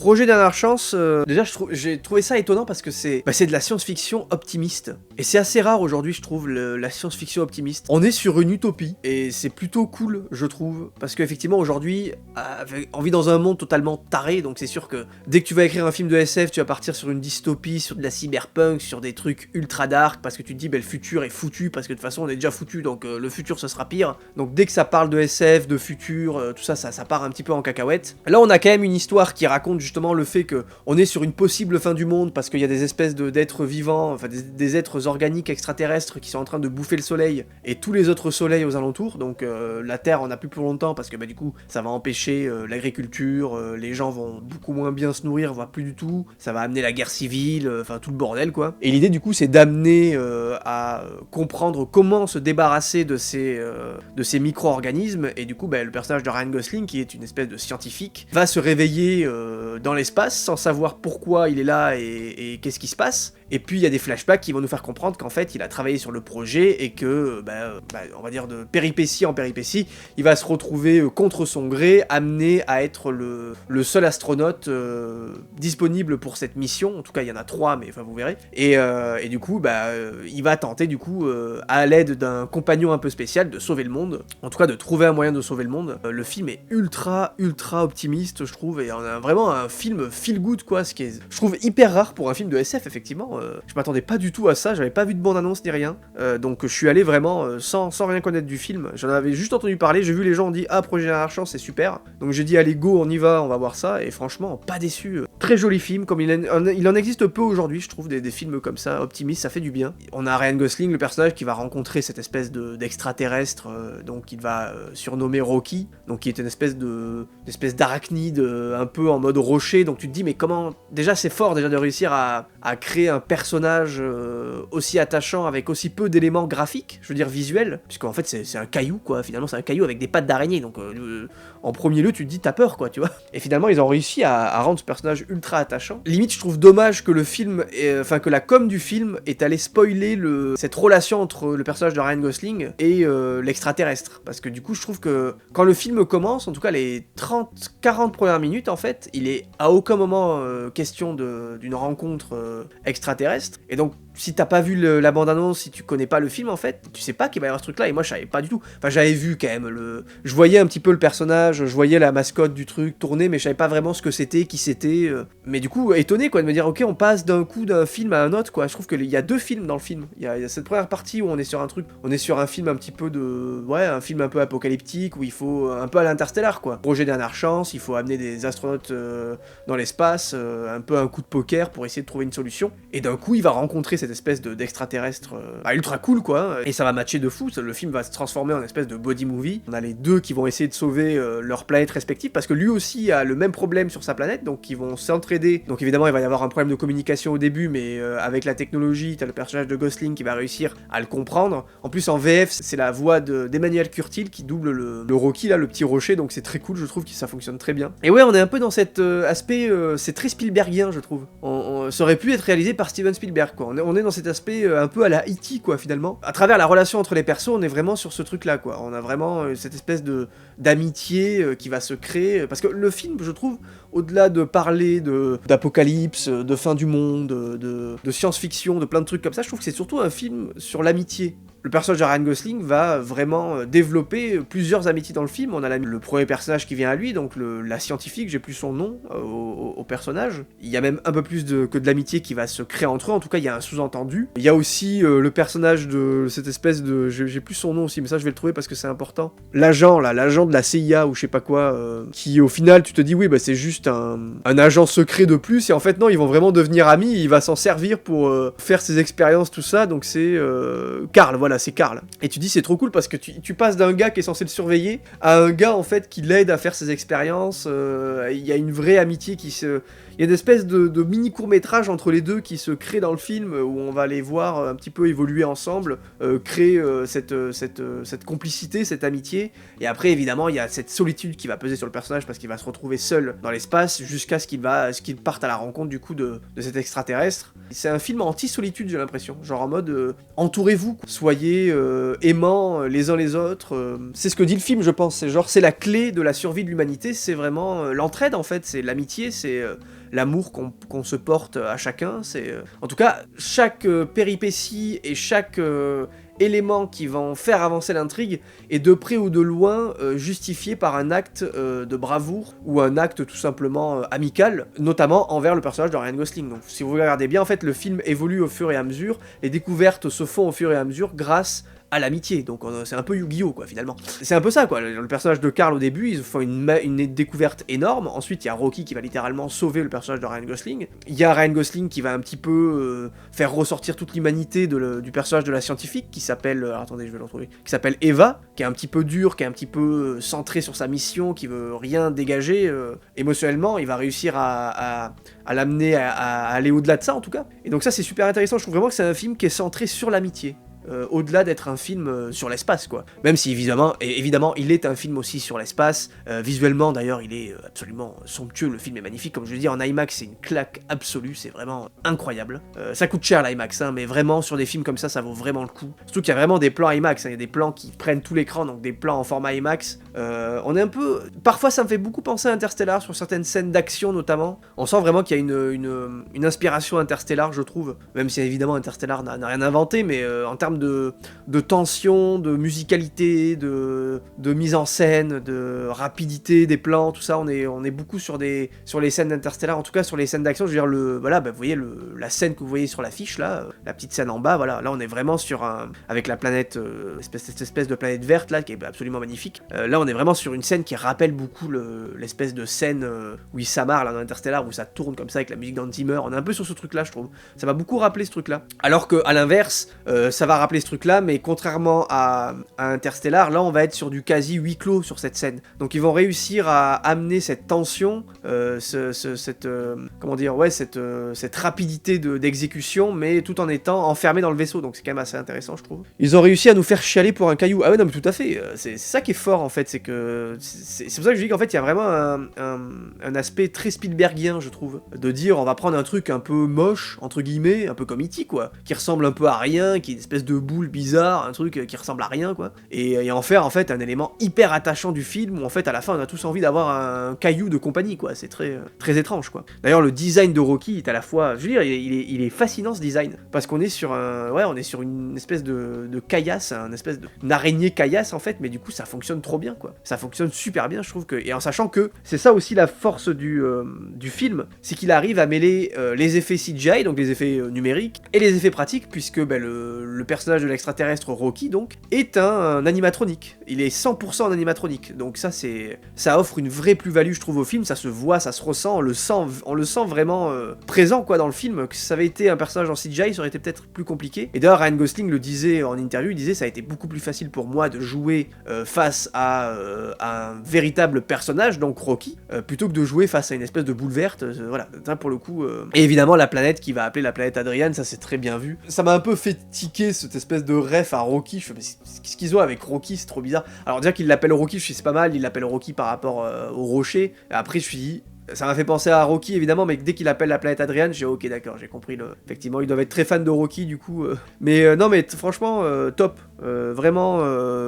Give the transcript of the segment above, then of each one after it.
Projet Dernière Chance, déjà j'ai trouvé ça étonnant parce que c'est de la science-fiction optimiste. Et c'est assez rare aujourd'hui, je trouve, la science-fiction optimiste. On est sur une utopie, et c'est plutôt cool, je trouve, parce qu'effectivement aujourd'hui, on vit dans un monde totalement taré, donc c'est sûr que dès que tu vas écrire un film de SF, tu vas partir sur une dystopie, sur de la cyberpunk, sur des trucs ultra dark, parce que tu te dis, le futur est foutu, parce que de toute façon on est déjà foutu, donc le futur ce sera pire. Donc dès que ça parle de SF, de futur, tout ça, ça part un petit peu en cacahuète. Là on a quand même une histoire qui raconte justement le fait que on est sur une possible fin du monde parce qu'il y a des espèces d'êtres vivants, enfin des êtres organiques extraterrestres qui sont en train de bouffer le soleil et tous les autres soleils aux alentours, donc la Terre en a plus pour longtemps parce que du coup ça va empêcher l'agriculture, les gens vont beaucoup moins bien se nourrir, voire plus du tout, ça va amener la guerre civile, enfin tout le bordel quoi. Et l'idée du coup c'est d'amener à comprendre comment se débarrasser de ces micro-organismes, et du coup le personnage de Ryan Gosling, qui est une espèce de scientifique, va se réveiller dans l'espace sans savoir pourquoi il est là et qu'est-ce qui se passe. Et puis il y a des flashbacks qui vont nous faire comprendre qu'en fait il a travaillé sur le projet et que, on va dire de péripétie en péripétie, il va se retrouver contre son gré, amené à être le seul astronaute disponible pour cette mission. En tout cas il y en a 3, mais enfin vous verrez. Et du coup il va tenter du coup à l'aide d'un compagnon un peu spécial de sauver le monde, en tout cas de trouver un moyen de sauver le monde. Le film est ultra optimiste je trouve, et on a vraiment un film feel good quoi, ce qui est je trouve hyper rare pour un film de SF effectivement. Je m'attendais pas du tout à ça, j'avais pas vu de bande-annonce ni rien, donc je suis allé vraiment sans rien connaître du film. J'en avais juste entendu parler, j'ai vu les gens dire ah Projet Dernière Chance c'est super, donc j'ai dit allez go on y va, on va voir ça, et franchement pas déçu. Très joli film, comme il en existe peu aujourd'hui je trouve, des films comme ça, optimistes, ça fait du bien. On a Ryan Gosling, le personnage qui va rencontrer cette espèce d'extraterrestre, donc il va surnommer Rocky, donc qui est une espèce d'arachnide un peu en mode rocher, donc tu te dis mais comment, déjà c'est fort déjà de réussir à créer un personnage aussi attachant avec aussi peu d'éléments graphiques, je veux dire visuels, puisqu'en fait c'est un caillou quoi, finalement c'est un caillou avec des pattes d'araignée, donc en premier lieu tu te dis t'as peur quoi, tu vois. Et finalement ils ont réussi à rendre ce personnage ultra attachant. Limite je trouve dommage que le film, que la com du film est allé spoiler cette relation entre le personnage de Ryan Gosling et l'extraterrestre, parce que du coup je trouve que quand le film commence, en tout cas les 30-40 premières minutes en fait, il est à aucun moment question d'une rencontre extraterrestre, et donc si t'as pas vu la bande-annonce, si tu connais pas le film en fait, tu sais pas qu'il va y avoir ce truc là, et moi je savais pas du tout. Enfin j'avais vu quand même, je voyais un petit peu le personnage, je voyais la mascotte du truc tourner, mais je savais pas vraiment ce que c'était, qui c'était, mais du coup étonné quoi de me dire ok on passe d'un coup d'un film à un autre quoi. Je trouve qu'il y a 2 films dans le film, il y a cette première partie où on est sur un film un petit peu un film un peu apocalyptique, où il faut un peu à l'Interstellar quoi, Projet Dernière Chance, il faut amener des astronautes dans l'espace, un peu un coup de poker pour essayer de trouver une solution, et d'un coup il va rencontrer cette espèce d'extraterrestre ultra cool quoi, et ça va matcher de fou, le film va se transformer en espèce de body movie. On a les deux qui vont essayer de sauver leur planète respective, parce que lui aussi a le même problème sur sa planète, donc ils vont s'entraider. Donc évidemment il va y avoir un problème de communication au début, mais avec la technologie, t'as le personnage de Gosling qui va réussir à le comprendre. En plus en VF c'est la voix d'Emmanuel Curtil qui double le Rocky là, le petit rocher, donc c'est très cool, je trouve que ça fonctionne très bien. Et ouais on est un peu dans cet aspect, c'est très Spielbergien je trouve. Ça aurait pu être réalisé par Steven Spielberg quoi. On est dans cet aspect un peu à la E.T. quoi finalement. À travers la relation entre les persos, on est vraiment sur ce truc là quoi. On a vraiment cette espèce d'amitié qui va se créer, parce que le film je trouve, au-delà de parler d'apocalypse, de fin du monde, de science-fiction, de plein de trucs comme ça, je trouve que c'est surtout un film sur l'amitié. Le personnage de Ryan Gosling va vraiment développer plusieurs amitiés dans le film. On a le premier personnage qui vient à lui, donc la scientifique, j'ai plus son nom au personnage. Il y a même un peu plus que de l'amitié qui va se créer entre eux, en tout cas il y a un sous-entendu. Il y a aussi le personnage de cette espèce de... J'ai plus son nom aussi, mais ça je vais le trouver parce que c'est important. L'agent de la CIA ou je sais pas quoi, qui au final tu te dis oui c'est juste un agent secret de plus, et en fait non, ils vont vraiment devenir amis, et il va s'en servir pour faire ses expériences, tout ça, donc c'est Carl, voilà, c'est Carl. Et tu dis c'est trop cool parce que tu passes d'un gars qui est censé le surveiller à un gars en fait qui l'aide à faire ses expériences. Il y a une vraie amitié il y a une espèce de mini court-métrage entre les deux qui se crée dans le film, où on va les voir un petit peu évoluer ensemble, créer cette complicité, cette amitié. Et après évidemment il y a cette solitude qui va peser sur le personnage parce qu'il va se retrouver seul dans l'espace jusqu'à ce qu'il parte à la rencontre du coup de cet extraterrestre. C'est un film anti-solitude, j'ai l'impression, genre en mode entourez-vous, soyez soyez aimants les uns les autres. C'est ce que dit le film, je pense. C'est genre, c'est la clé de la survie de l'humanité, c'est vraiment l'entraide en fait, c'est l'amitié, c'est l'amour qu'on se porte à chacun. C'est en tout cas, chaque péripétie et chaque éléments qui vont faire avancer l'intrigue est de près ou de loin justifié par un acte de bravoure ou un acte tout simplement amical, notamment envers le personnage de Ryan Gosling. Donc si vous regardez bien, en fait, le film évolue au fur et à mesure, les découvertes se font au fur et à mesure grâce à l'amitié, donc c'est un peu Yu-Gi-Oh quoi finalement. C'est un peu ça quoi, le personnage de Carl au début, ils font une découverte énorme, ensuite il y a Rocky qui va littéralement sauver le personnage de Ryan Gosling, il y a Ryan Gosling qui va un petit peu faire ressortir toute l'humanité du personnage de la scientifique qui s'appelle, attendez je vais le retrouver, qui s'appelle Eva, qui est un petit peu dure, qui est un petit peu centrée sur sa mission, qui veut rien dégager émotionnellement, il va réussir à l'amener à aller au-delà de ça en tout cas, et donc ça c'est super intéressant, je trouve vraiment que c'est un film qui est centré sur l'amitié. Au-delà d'être un film sur l'espace, quoi. Même si, évidemment, il est un film aussi sur l'espace. Visuellement, d'ailleurs, il est absolument somptueux. Le film est magnifique. Comme je le dis, en IMAX, c'est une claque absolue. C'est vraiment incroyable. Ça coûte cher, l'IMAX, hein, mais vraiment, sur des films comme ça vaut vraiment le coup. Surtout qu'il y a vraiment des plans IMAX. Hein, il y a des plans qui prennent tout l'écran, donc des plans en format IMAX. On est un peu... Parfois, ça me fait beaucoup penser à Interstellar, sur certaines scènes d'action, notamment. On sent vraiment qu'il y a une inspiration Interstellar, je trouve. Même si, évidemment, Interstellar n'a rien inventé, mais en termes de tension, de musicalité, de mise en scène, de rapidité des plans, tout ça, on est beaucoup sur les scènes d'Interstellar, en tout cas sur les scènes d'action, je veux dire, voilà, vous voyez la scène que vous voyez sur l'affiche, là, la petite scène en bas, voilà, là on est vraiment sur avec la planète, cette espèce de planète verte, là, qui est absolument magnifique, là on est vraiment sur une scène qui rappelle beaucoup l'espèce de scène où il s'amarre, là, dans Interstellar, où ça tourne comme ça avec la musique d'Hans Zimmer, on est un peu sur ce truc-là, je trouve, ça m'a beaucoup rappelé ce truc-là, alors que à l'inverse, ça va rappeler ce truc-là, mais contrairement à Interstellar, là on va être sur du quasi huis clos sur cette scène. Donc ils vont réussir à amener cette tension, comment dire, ouais, cette rapidité d'exécution, mais tout en étant enfermé dans le vaisseau. Donc c'est quand même assez intéressant, je trouve. Ils ont réussi à nous faire chialer pour un caillou. Ah ouais, non mais tout à fait. C'est ça qui est fort en fait, c'est que c'est pour ça que je dis qu'en fait il y a vraiment un aspect très Spielbergien, je trouve, de dire on va prendre un truc un peu moche entre guillemets, un peu comme E.T. quoi, qui ressemble un peu à rien, qui est une espèce de boule bizarre, un truc qui ressemble à rien quoi, et en faire en fait un élément hyper attachant du film où en fait à la fin on a tous envie d'avoir un caillou de compagnie quoi, c'est très étrange quoi. D'ailleurs le design de Rocky est à la fois, je veux dire, il est fascinant ce design, parce qu'on est sur une espèce de caillasse, une espèce d'une araignée caillasse en fait, mais du coup ça fonctionne trop bien quoi, ça fonctionne super bien je trouve, et en sachant que c'est ça aussi la force du film, c'est qu'il arrive à mêler les effets CGI, donc les effets numériques, et les effets pratiques, puisque le personnage de l'extraterrestre Rocky donc est un animatronique. Il est 100% en animatronique. Donc ça offre une vraie plus-value je trouve au film, ça se voit, ça se ressent, on le sent vraiment présent quoi dans le film. Que ça avait été un personnage en CGI, ça aurait été peut-être plus compliqué. Et d'ailleurs Ryan Gosling le disait en interview, il disait ça a été beaucoup plus facile pour moi de jouer face à un véritable personnage, donc Rocky, plutôt que de jouer face à une espèce de boule verte, voilà, pour le coup. Et évidemment la planète qui va appeler la planète Adrian, ça c'est très bien vu. Ça m'a un peu fait tiquer cette espèce de ref à Rocky, je fais mais qu'est-ce qu'ils ont avec Rocky, c'est trop bizarre. Alors dire qu'il l'appelle Rocky, je sais c'est pas mal, il l'appelle Rocky par rapport au rocher, et après je suis dit, ça m'a fait penser à Rocky évidemment, mais dès qu'il appelle la planète Adrian, j'ai ok d'accord, j'ai compris effectivement, ils doivent être très fans de Rocky du coup, mais non mais franchement top, vraiment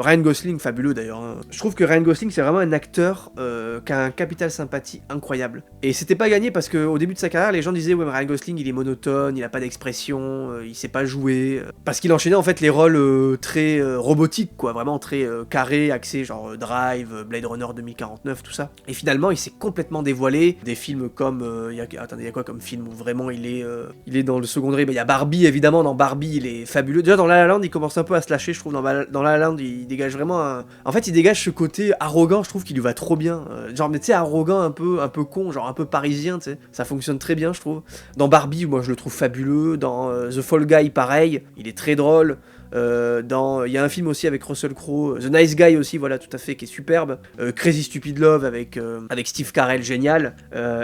Ryan Gosling fabuleux d'ailleurs, hein. Je trouve que Ryan Gosling c'est vraiment un acteur qui a un capital sympathie incroyable, et c'était pas gagné parce qu'au début de sa carrière les gens disaient ouais mais Ryan Gosling il est monotone, il a pas d'expression, il sait pas jouer, parce qu'il enchaînait en fait les rôles très robotiques quoi, vraiment très carrés, axés genre Drive, Blade Runner 2049, tout ça, et finalement il s'est complètement dévoilé. Des films comme il y a quoi comme film où vraiment il est dans le secondaire, il y a Barbie évidemment, dans Barbie il est fabuleux, déjà dans La La Land il commence un peu à se lâcher je trouve, dans La La Land il dégage vraiment en fait il dégage ce côté arrogant, je trouve qu'il lui va trop bien, genre mais tu sais arrogant un peu con, genre un peu parisien, tu sais, ça fonctionne très bien je trouve. Dans Barbie moi je le trouve fabuleux, dans The Fall Guy pareil, il est très drôle. Il y a un film aussi avec Russell Crowe, The Nice Guy aussi, voilà, tout à fait, qui est superbe. Crazy Stupid Love avec Steve Carell, génial.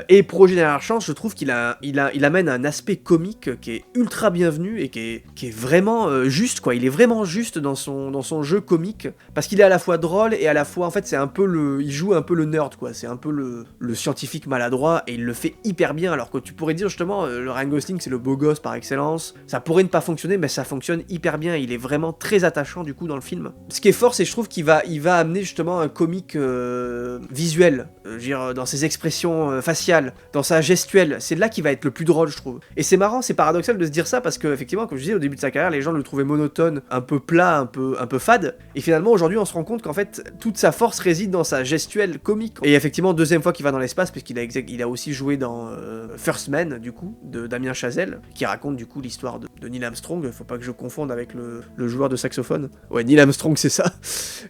Et Projet Dernière Chance, je trouve qu'il amène un aspect comique qui est ultra bienvenu et qui est vraiment juste, quoi. Il est vraiment juste dans son jeu comique, parce qu'il est à la fois drôle et à la fois, en fait, il joue un peu le nerd, quoi. C'est un peu le scientifique maladroit, et il le fait hyper bien, alors que tu pourrais dire justement, le Ryan Gosling, c'est le beau gosse par excellence. Ça pourrait ne pas fonctionner, mais ça fonctionne hyper bien. Il est vraiment très attachant du coup dans le film. Ce qui est fort, c'est je trouve qu'il va amener justement un comique visuel, je veux dire, dans ses expressions faciales, dans sa gestuelle. C'est là qu'il va être le plus drôle, je trouve. Et c'est marrant, c'est paradoxal de se dire ça parce que effectivement, comme je disais au début de sa carrière, les gens le trouvaient monotone, un peu plat, un peu fade. Et finalement, aujourd'hui, on se rend compte qu'en fait, toute sa force réside dans sa gestuelle comique. Et effectivement, deuxième fois qu'il va dans l'espace, puisqu'il a aussi joué dans First Man, du coup, de Damien Chazelle, qui raconte du coup l'histoire de Neil Armstrong. Faut pas que je confonde avec le joueur de saxophone. Ouais, Neil Armstrong, c'est ça.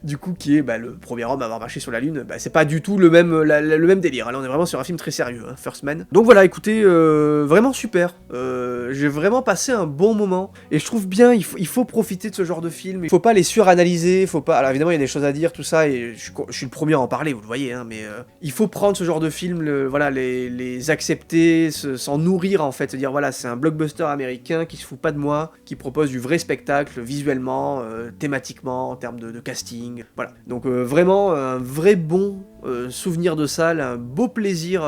Du coup, qui est le premier homme à avoir marché sur la Lune. C'est pas du tout le même délire. Là, on est vraiment sur un film très sérieux, hein, First Man. Donc voilà, écoutez, vraiment super. J'ai vraiment passé un bon moment. Et je trouve bien, il faut profiter de ce genre de film. Il faut pas les suranalyser, faut pas... Alors évidemment, il y a des choses à dire, tout ça, et je suis le premier à en parler, vous le voyez, hein, mais il faut prendre ce genre de film, voilà, les accepter, s'en nourrir en fait, se dire voilà, c'est un blockbuster américain qui se fout pas de moi, qui propose du vrai spectacle, visuellement, thématiquement, en termes de casting, voilà. Donc vraiment, un vrai bon souvenir de salle, un beau plaisir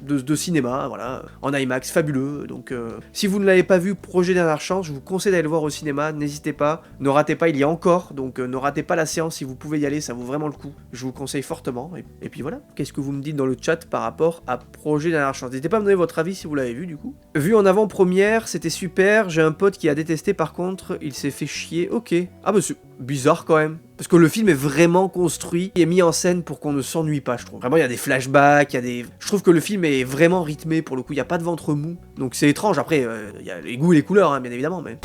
de cinéma, voilà, en IMAX, fabuleux. Donc si vous ne l'avez pas vu, Projet Dernière Chance, je vous conseille d'aller le voir au cinéma, n'hésitez pas, ne ratez pas, il y a encore, donc ne ratez pas la séance si vous pouvez y aller, ça vaut vraiment le coup, je vous le conseille fortement. Et puis voilà, qu'est-ce que vous me dites dans le chat par rapport à Projet Dernière Chance? N'hésitez pas à me donner votre avis si vous l'avez vu du coup. Vu en avant-première, c'était super, j'ai un pote qui a détesté par contre, il s'est fait chier, ok. Ah bah c'est bizarre quand même. Parce que le film est vraiment construit et mis en scène pour qu'on ne s'ennuie pas, je trouve. Vraiment, il y a des flashbacks, Je trouve que le film est vraiment rythmé, pour le coup, il n'y a pas de ventre mou. Donc c'est étrange, après, il y a les goûts et les couleurs, hein, bien évidemment, mais...